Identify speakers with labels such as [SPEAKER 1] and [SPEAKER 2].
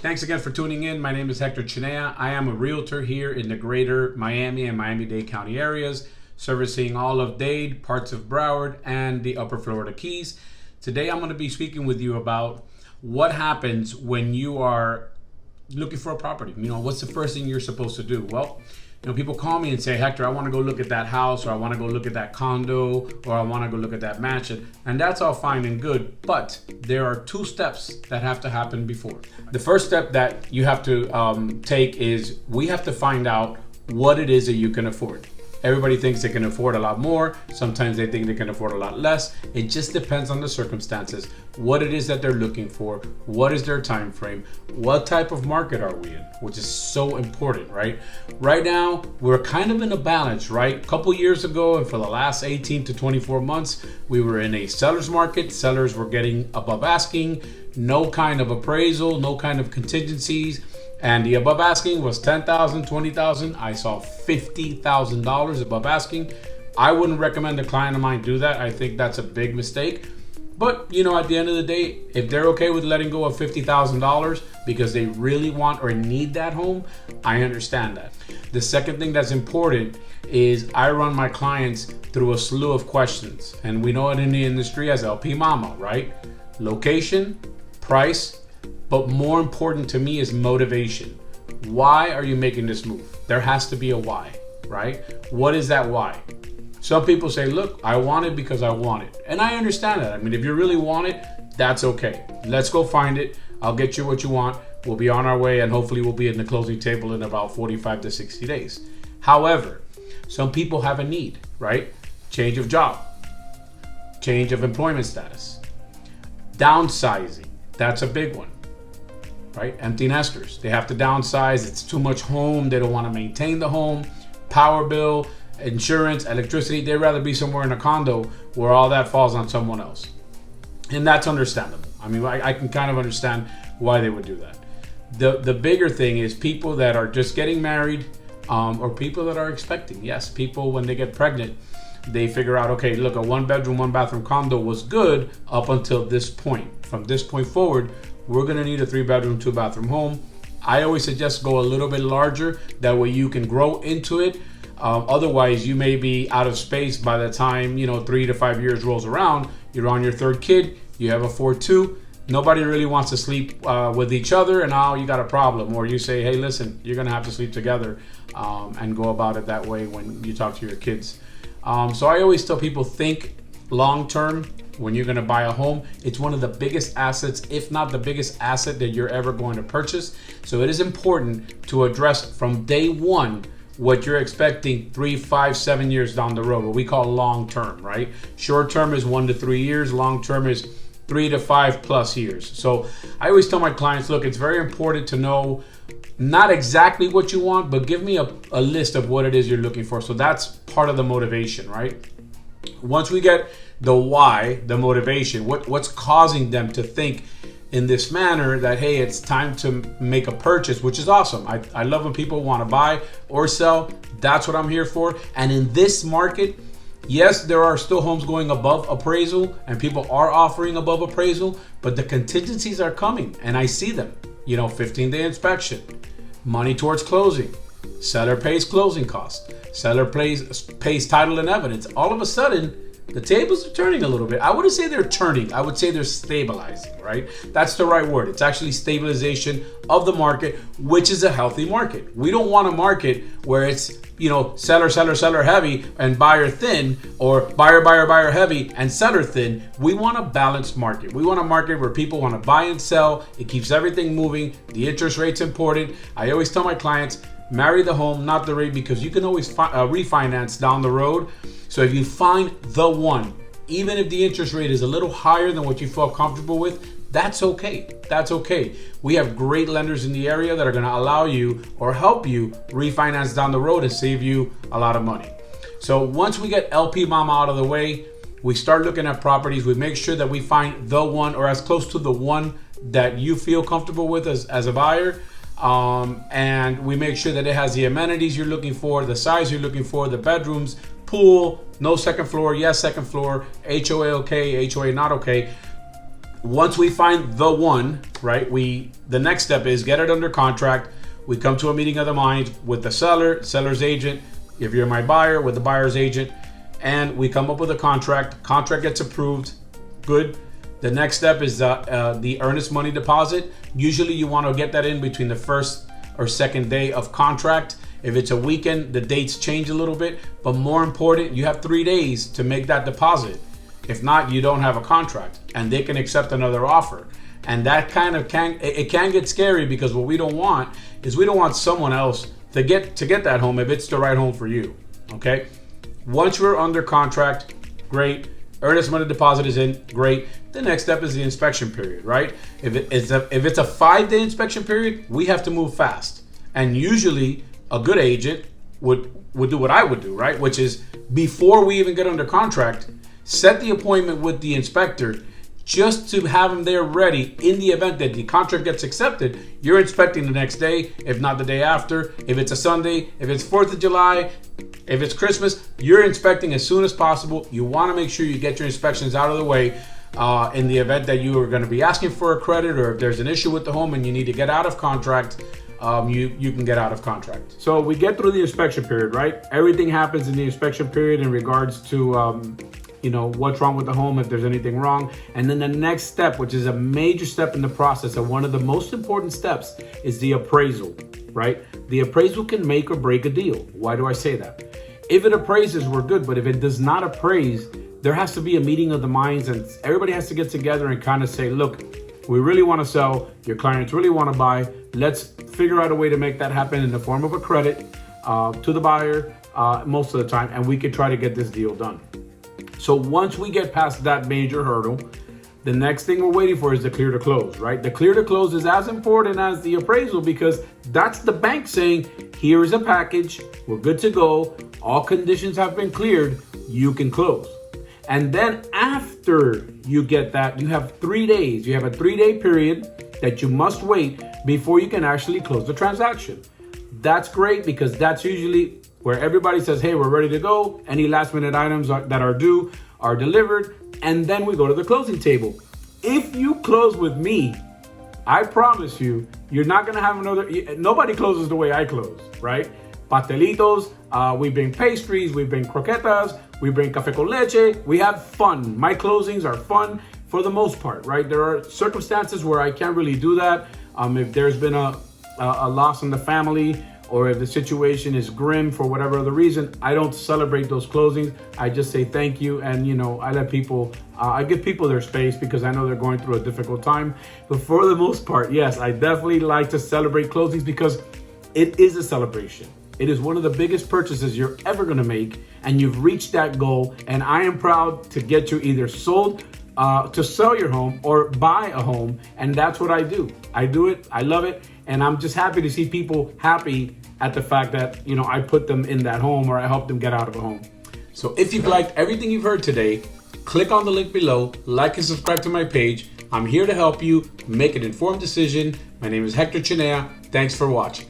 [SPEAKER 1] Thanks again for tuning in. My name is Hector Chinea. I am a realtor here in the greater Miami and Miami-Dade County areas, servicing all of Dade, parts of Broward, and the upper Florida Keys. Today I'm going to be speaking with you about what happens when you are looking for a property. What's the first thing you're supposed to do? Well, people call me and say, Hector, I want to go look at that house, or I want to go look at that condo, or I want to go look at that mansion. And that's all fine and good, but there are two steps that have to happen before. The first step that you have to take is we have to find out what it is that you can afford. Everybody thinks they can afford a lot more. Sometimes they think they can afford a lot less. It just depends on the circumstances, what it is that they're looking for, what is their time frame, what type of market are we in, which is so important, right? Right now, we're kind of in a balance, right? A couple years ago and for the last 18 to 24 months, we were in a seller's market. Sellers were getting above asking, no kind of appraisal, no kind of contingencies. And the above asking was $10,000, $20,000. I saw $50,000 above asking. I wouldn't recommend a client of mine do that. I think that's a big mistake. But at the end of the day, if they're okay with letting go of $50,000 because they really want or need that home, I understand that. The second thing that's important is I run my clients through a slew of questions. And we know it in the industry as LP Mama, right? Location, price, but more important to me is motivation. Why are you making this move? There has to be a why, right? What is that why? Some people say, look, I want it because I want it. And I understand that. If you really want it, that's okay. Let's go find it. I'll get you what you want. We'll be on our way, and hopefully we'll be in the closing table in about 45 to 60 days. However, some people have a need, right? Change of job, change of employment status, downsizing. That's a big one. Right? Empty nesters. They have to downsize. It's too much home. They don't want to maintain the home. Power bill, insurance, electricity. They'd rather be somewhere in a condo where all that falls on someone else. And that's understandable. I can kind of understand why they would do that. The bigger thing is people that are just getting married or people that are expecting. Yes, people when they get pregnant, they figure out, okay, look, a 1-bedroom, 1-bathroom condo was good up until this point. From this point forward, we're going to need a 3-bedroom, 2-bathroom home. I always suggest go a little bit larger. That way you can grow into it. Otherwise, you may be out of space by the time, 3 to 5 years rolls around. You're on your third kid. You have a 4-2. Nobody really wants to sleep with each other, and now you got a problem. Or you say, hey, listen, you're going to have to sleep together and go about it that way when you talk to your kids. So I always tell people, think long-term. When you're going to buy a home, it's one of the biggest assets, if not the biggest asset that you're ever going to purchase. So it is important to address from day one what you're expecting 3, 5, 7 years down the road, what we call long-term, right? Short-term is 1 to 3 years. Long-term is 3 to 5 plus years. So I always tell my clients, look, it's very important to know not exactly what you want, but give me a list of what it is you're looking for. So that's part of the motivation, right? Once we get the why, the motivation, what's causing them to think in this manner that, hey, it's time to make a purchase, which is awesome. I love when people want to buy or sell. That's what I'm here for. And in this market, yes, there are still homes going above appraisal and people are offering above appraisal, but the contingencies are coming and I see them. 15-day inspection, money towards closing, seller pays closing costs, seller pays title and evidence. All of a sudden, the tables are turning a little bit. I wouldn't say they're turning. I would say they're stabilizing, right? That's the right word. It's actually stabilization of the market, which is a healthy market. We don't want a market where it's, seller heavy and buyer thin, or buyer heavy and seller thin. We want a balanced market. We want a market where people want to buy and sell. It keeps everything moving. The interest rate's important. I always tell my clients, marry the home, not the rate, because you can always refinance down the road. So if you find the one, even if the interest rate is a little higher than what you feel comfortable with, that's okay. That's okay. We have great lenders in the area that are going to allow you or help you refinance down the road and save you a lot of money. So once we get LP Mama out of the way, we start looking at properties. We make sure that we find the one or as close to the one that you feel comfortable with as a buyer. And we make sure that it has the amenities you're looking for, the size you're looking for, the bedrooms, pool, no second floor, yes second floor, HOA okay, HOA not okay. Once we find the one, right, the next step is get it under contract. We come to a meeting of the minds with the seller's agent, if you're my buyer, with the buyer's agent, and we come up with a contract. Contract gets approved. Good. The next step is the earnest money deposit. Usually you want to get that in between the first or second day of contract. If it's a weekend, the dates change a little bit, but more important, you have 3 days to make that deposit. If not, you don't have a contract, and they can accept another offer. And that kind of can get scary, because what we don't want is we don't want someone else to get that home if it's the right home for you. Okay. Once we're under contract, great. Earnest money deposit is in, great. The next step is the inspection period, right? If it's a 5-day inspection period, we have to move fast. And usually a good agent would do what I would do, right? Which is, before we even get under contract, set the appointment with the inspector, just to have them there ready in the event that the contract gets accepted. You're inspecting the next day, if not the day after. If it's a Sunday, if it's 4th of July, if it's Christmas, you're inspecting as soon as possible. You want to make sure you get your inspections out of the way in the event that you are going to be asking for a credit, or if there's an issue with the home and you need to get out of contract, you can get out of contract. So we get through the inspection period, right? Everything happens in the inspection period in regards to what's wrong with the home, if there's anything wrong. And then the next step, which is a major step in the process, and one of the most important steps, is the appraisal, right? The appraisal can make or break a deal. Why do I say that? If it appraises, we're good, but if it does not appraise, there has to be a meeting of the minds, and everybody has to get together and kind of say, look, we really want to sell, your clients really want to buy, let's figure out a way to make that happen in the form of a credit to the buyer most of the time, and we could try to get this deal done. So once we get past that major hurdle, the next thing we're waiting for is the clear to close, right? The clear to close is as important as the appraisal, because that's the bank saying, here is a package, we're good to go, all conditions have been cleared, you can close. And then after you get that, you have 3 days. You have a 3-day period that you must wait before you can actually close the transaction. That's great, because that's usually where everybody says, hey, we're ready to go. Any last minute items that are due are delivered. And then we go to the closing table. If you close with me, I promise you, you're not gonna have nobody closes the way I close, right? Pastelitos, we bring pastries, we bring croquetas, we bring café con leche, we have fun. My closings are fun for the most part, right? There are circumstances where I can't really do that. If there's been a loss in the family, or if the situation is grim for whatever other reason, I don't celebrate those closings. I just say thank you, and I let people, I give people their space, because I know they're going through a difficult time. But for the most part, yes, I definitely like to celebrate closings, because it is a celebration. It is one of the biggest purchases you're ever gonna make, and you've reached that goal. And I am proud to get you either sold, to sell your home, or buy a home. And that's what I do. I do it, I love it. And I'm just happy to see people happy at the fact that, I put them in that home, or I helped them get out of a home. So if you've liked everything you've heard today, click on the link below, like and subscribe to my page. I'm here to help you make an informed decision. My name is Hector Chinea. Thanks for watching.